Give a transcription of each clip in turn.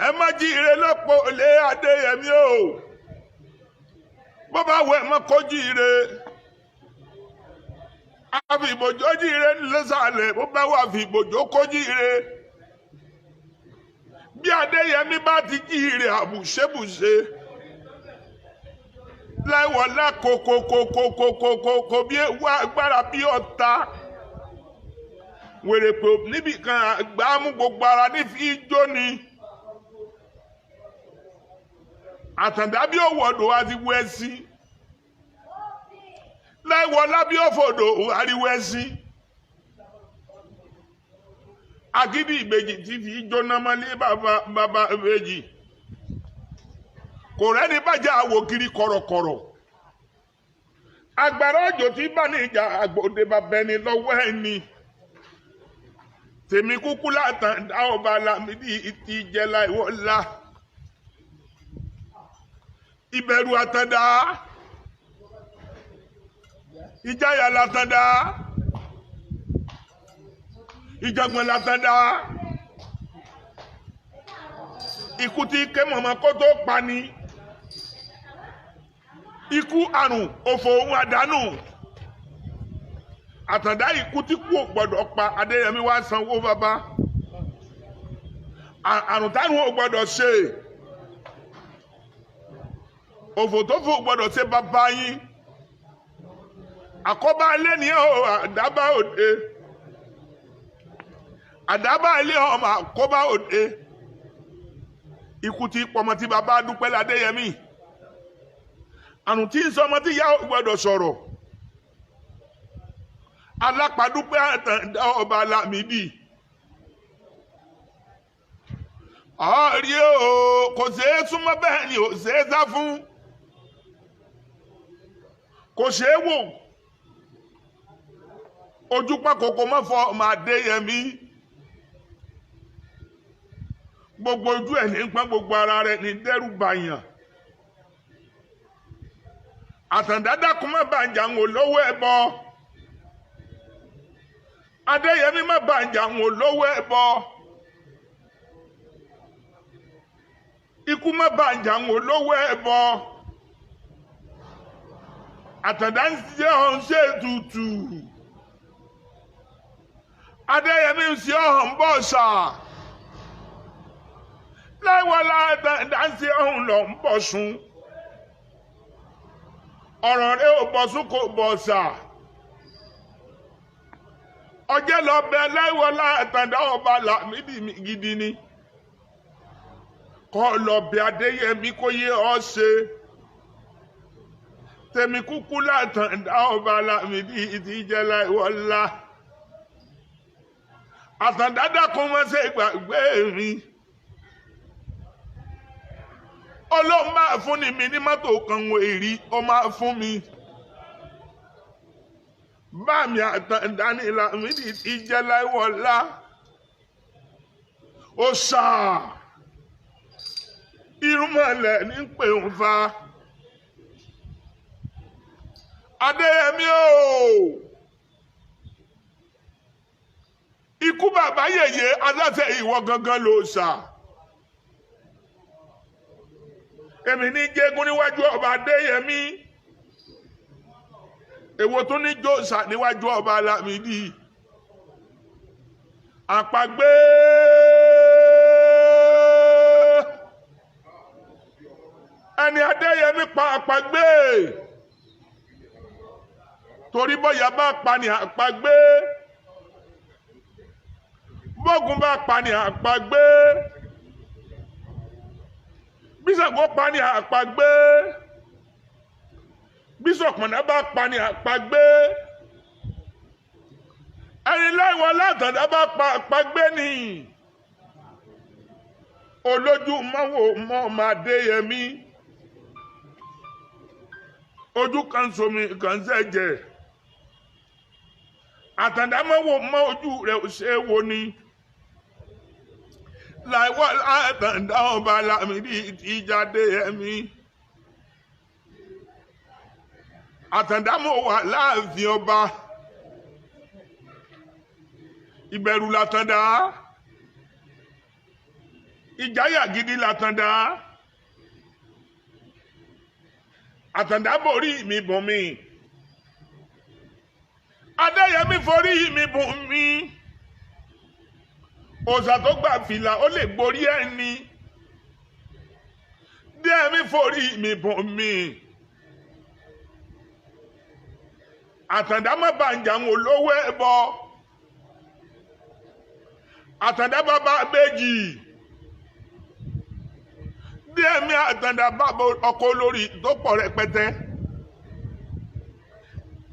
ẹ má jíire lọ́pọ̀ lé Adéyẹmí o bó bá wẹ̀ mọ́ kó jíire àfi ìbòjó jíire lọ́sàlẹ̀ bó bá wà fi ìbòjó kó jíire bí Adéyẹmí bá ti jíire àbùṣebùṣe láìwọlá kòkòkòkòkòkò bí ewu agbára bí ọ̀tá wèrè pé níbi kan àgbà mú gbogbo ara ní fi jó ni àtàndá bí òwòdò àti wẹ́sí láìwọlá bí òfòdò àríwẹ́sí agídí ìbejì tí fi jóná mọ́lé bàbá ìbejì kò rẹ́ni bàjẹ́ àwò kiri kọ̀rọ̀kọ̀rọ̀ agbára òjò tí bá ní ìjà àgbòde bàbẹ́ni lọ́wọ́ ẹni tèmi kúkú látàndá ọba Lamidi ti jẹla ìwọlá ìbẹ̀rù àtàndá ìjáyà látàndá ìjàgbọ̀n látàndá ikú tí ké mọ̀mọ́ kó tó pa ni ikú àrùn òfò ohun àdánù àtàndá ikú tí kú ò gbọdọ̀ pa Adéyẹmí wá sanwó bàbá àrùn táwọn ò gbọdọ̀ ṣe òfò tó fò gbọdọ̀ ṣe bàbá yín àkọ́bá ilé ni ó àdábá òde àdábá ilé ọmọ àkọ́bá òde ikú tí pọmọ tí bàbá dúpẹ́ l'Adéyẹmí àrùn tí ń sọmọ tí ìyá ò gbọdọ̀ sọ̀rọ̀ alápàdúpẹ́ àtàndá ọba Lamidi ọ̀rí o kò ṣeé súnmọ́ bẹ́ẹ̀ ni ò ṣeé sá fún kò ṣeé wò ojú pàkókò mọ́fọ́ ọmọ Adéyẹmí gbogbo ojú ẹ̀ ní pọ́n gbogbo ara rẹ̀ ní dẹ́rù bàyàn àtàndá dákun má bàjẹ́ àwọn olówó ẹbọ Adéyẹmí má bàjẹ́ àwọn olówó ẹbọ ikú má bàjẹ́ àwọn olówó ẹbọ àtàndá ń ṣe ọ̀hún ṣe tutù Adéyẹmí ń ṣe ọ̀hún bọ̀ ṣá láìwọlá àtàndá ń ṣe ọ̀hún lọ ń bọ̀ sùn ọ̀rọ̀ rẹ̀ ò bọ̀ sùn kò bọ̀ ṣá ọjẹ́ lọ bẹ láìwọlá àtàndá ọba Lamidi gidi ni kọ́ lọ bẹ Adéyẹmí kó yé ọ ṣe tèmi kúkú látàndá ọba Lamidi ti jẹ́ láìwọlá àtàndá dákun mọ́ ṣe gbàgbé mi Ọlọ́run máa fún ni mi ní mọ́tò kan wọ èrí ó máa fún mi bá mi àtàndá ní Lamidi ti jẹ́ láìwọlá ó ṣá irúnmọ̀lẹ̀ ní pè ń fa Adéyẹmí o ikú bàbá yèyé aláṣẹ ìwọ gangan ló ṣá èmi ní jégún níwájú ọba Adéyẹmí èwo tó ní jòsà níwájú ọba Lamidi àpagbé ẹni Adéyẹmí pa àpagbé torí bóyá bá pa ní àpagbé bógun bá pa ní àpagbé bísàgbó pa ní àpagbé bísọ̀pọ̀nà bá pa ní àpagbé ẹni láìwọlá àtàndá bá pa àpagbé ni olójú mọ́wò mọ́ ọmọ Adéyẹmí ojú kan somi kan sẹ́jẹ̀ àtàndá mọ́wò mọ́ ojú rẹ̀ ṣe wo ni láìwọlá àtàndá ọba Lamidi ti jáde ẹ̀mí àtàndá mọ́ wà láàfin ọba ìbẹ̀rù látàndá ìjáyà gidi l'Àtàndá Àtàndá borí mi bùn mi Adéyẹmí forí mi bùn mi òòṣà tó gbà fìlà ó lè gborí ẹni Adéyẹmí forí mi bùn mi Àtàndá má bàjá ń olówó ẹbọ Àtàndá bàbá méjì Adéyẹmí Àtàndá bàbá ọkọ olórí tó pọ̀ rẹpẹtẹ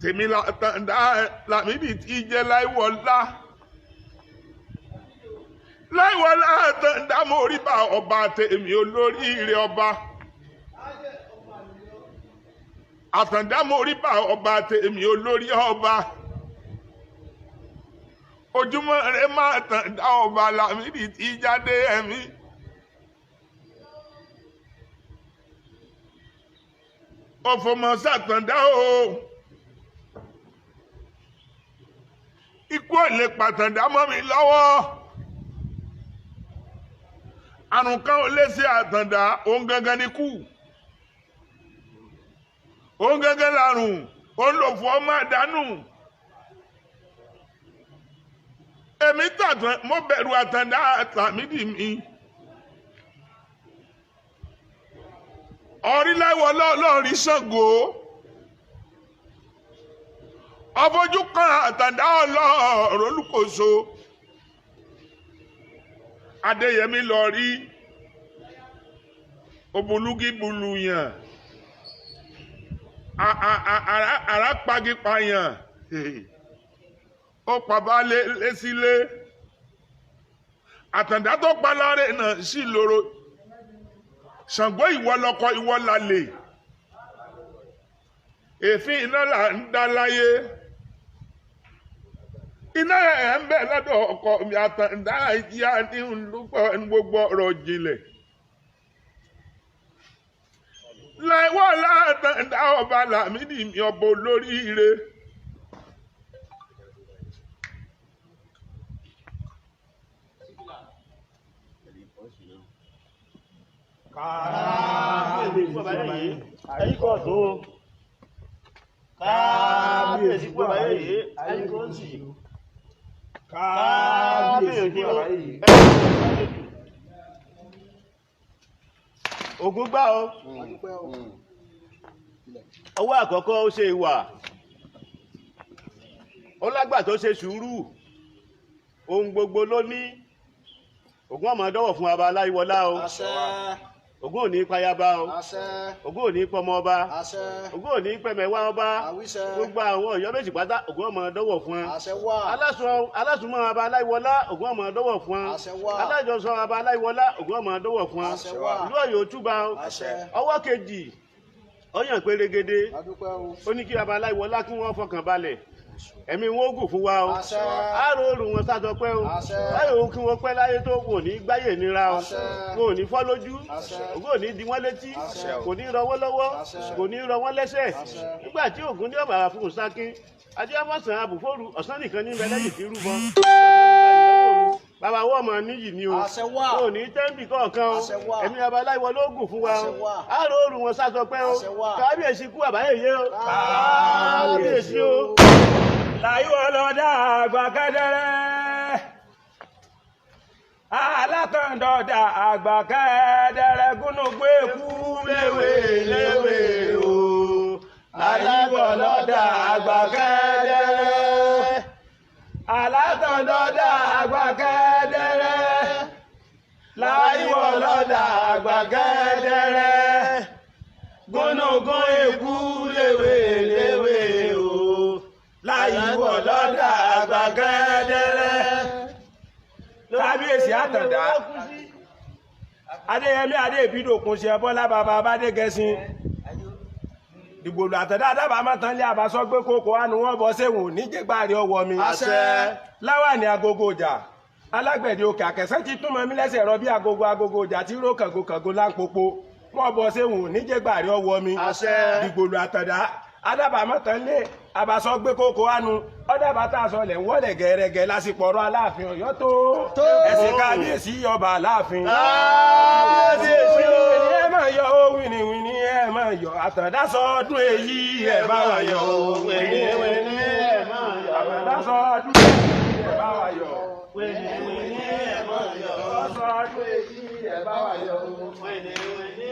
tèmi l'Àtàndá Lamidi tí jẹ́ láìwọlá Àtàndá mo rí bá ọba tèmi olóríire ọba Àtàndá mo rí bá ọba tèmi olórí ọba ojúmọ́ rẹ má Àtàndá ọba Lamidi tí jáde ẹ̀mí. Ọ̀fọ̀mọ̀ s'Àtàndá o ikú ò lè p'Àtàndá mọ́ mi lọ́wọ́ àrùn kan ò lè ṣe Àtàndá òun gangan ni kú òun gangan làrùn òun lò fún ọmọ àdánù èmi tàtàn mo bẹ̀rù Àtàndá Lamidi mi ọ̀rìnláwọ̀ lọ́ọ̀rí Ṣàngó ọfojú kan Àtàndá ọlọ́ọ̀rọ̀ Olúkòso Adéyẹmí lọ rí òbúlúgí bulùyàn àràpagipayàn ó pàbá lé sílé Àtàndá tó pa láre náà sí lóró Ṣàngó ìwọ lọkọ ìwọ lálẹ́ èéfín iná là ń dá láyé iná ẹ̀ ń bẹ lọ́dọ̀ ọkọ mi Àtàndá ìyá ní gbogbo ọ̀rọ̀ jinlẹ̀ láìwọ́ l'Àtàndá ọba Lamidi mi ọba olóríire Kábíyèsí kọ̀ tó kábíyèsí pọ̀ báyé yìí ayé kò sí kábíyèsí pọ̀ báyé yìí. Ògún gbá o ọwọ́ àkọ́kọ́ ó ṣe ìwà ó lágbà tó ṣe sùúrù ohun gbogbo ló ní Ògún ọmọ dọ́wọ̀ fún ọba aláìwọlá o Ògún ò ní payaba o Ògún ò ní pọmọ ọba Ògún ò ní pẹmẹwà ọba gbogbo àwọn Ọ̀yọ́ méjì pátá Ògún ọmọ dọ́wọ̀ fún alásùnmọ́ ọba aláìwọlá Ògún ọmọ dọ́wọ̀ fún alájọsọ ọba aláìwọlá Ògún ọmọ dọ́wọ̀ fún ìlú Ọ̀yọ́ túbà ọwọ́ kejì ọyàn pérégedé ó ní kí ọba aláìwọlá kí wọ́n fọkàn balẹ̀ ẹ̀mí wọn ó gùn fún wa o àárò òrùn wọn sá sọpẹ́ o láyò kí wọ́n pẹ́ láyé tó kò ní gbáyè nira o kò ní fọ́ lójú kò ní di wọ́n létí kò ní rọ wọ́n lọ́wọ́ kò ní rọ wọ́n lẹ́sẹ̀ nígbà tí Ògún ní ọ̀bàrà fún Sákín adéwàsàn àbùfóòrù ọ̀sán nìkan ní ibẹ̀ lẹ́yìn tí rúbọ bàbá wọ́n mọ̀ níyì ni o kò ní tẹ́ǹbì kọ̀ọ̀kan o ẹ̀mí ọba aláìwọ ló gùn fún wa o àárò òrùn wọn sá sọpẹ́ o kábíyèsí kú àbáyèyé o kábíyèsí o. Láyọ̀ ọlọ́dà àgbà kẹ́dẹ́rẹ́ alátọ̀ndọ̀dà àgbà kẹ́dẹ́rẹ́ gúnúgbé kú léwé léwé o. Láyọ̀ ọlọ́dà àgbà kẹ́dẹ́rẹ́ alátọ̀ndọ̀dà àgbà kẹ́dẹ́rẹ́ Láyọ̀ ọlọ́dà àgbà kẹ́dẹ́rẹ́ gúnúgbé kú léwé léwé o. Láyíwọ̀ lọ́dà àgbà kẹ́dẹ́rẹ́. Kábíyèsí Àtàndá Adéyẹmí Adébídòkun ṣe Bọ́lá bàbá Abádégẹṣin ìgbòlù Àtàndá dábàá mọ́tàn lé àbásọ́ gbé kókó àánú wọn bọ́ sẹ́wọ̀n níjẹ́gbàrí ọwọ́ mi. Láwàní agogo ọjà alágbẹ̀dẹ òkè àkẹsẹ́ ti túnmọ̀ mí lẹ́sẹ̀ rọ bí agogo ọjà tí ró kàngokàngo láńpopo wọn bọ́ sẹ́wọ̀n níjẹ́gbàrí ọwọ́ mi. Ìgbòlù Àtàndá adábàá mọ́tàn lé àbásọ́ gbé kókó àánú ọ̀dà bàtà sọlẹ̀ ń wọlé gẹ̀rẹ́gẹ̀ lásìkò ọ̀rọ̀ Aláàfin Ọ̀yọ́ tó ẹ̀sìn kábíyèsí ọba Aláàfin. kábíyèsí o. ẹ máa yọ ó wìnìwìnì ẹ máa yọ àtàndásọ ọdún èyí ẹ bá wa yọ ó wìnìwìnì ẹ máa yọ. àtàndásọ ọdún èyí ẹ bá wa yọ. wìnìwìnì ẹ máa yọ. àtàndásọ ọdún èyí ẹ bá wa yọ. wìnìwìnì